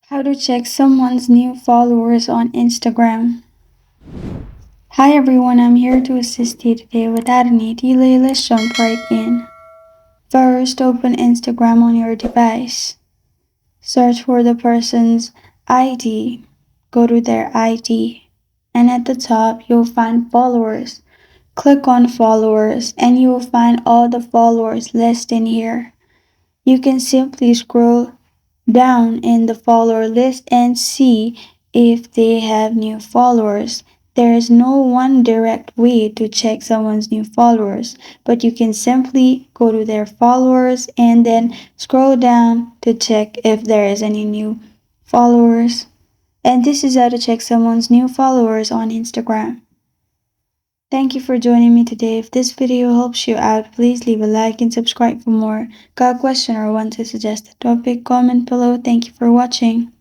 How to check someone's new followers on Instagram. Hi everyone, I'm here to assist you today. Without any delay, let's jump right in. First, open Instagram on your device. Search for the person's ID. Go to their ID. And at the top, you'll find followers. Click on followers and you will find all the followers listed in here. You can simply scroll down in the follower list and see if they have new followers. There is no one direct way to check someone's new followers, but you can simply go to their followers and then scroll down to check if there is any new followers. And this is how to check someone's new followers on Instagram. Thank you for joining me today. If this video helps you out, please leave a like and subscribe for more. Got a question or want to suggest a topic? Comment below. Thank you for watching.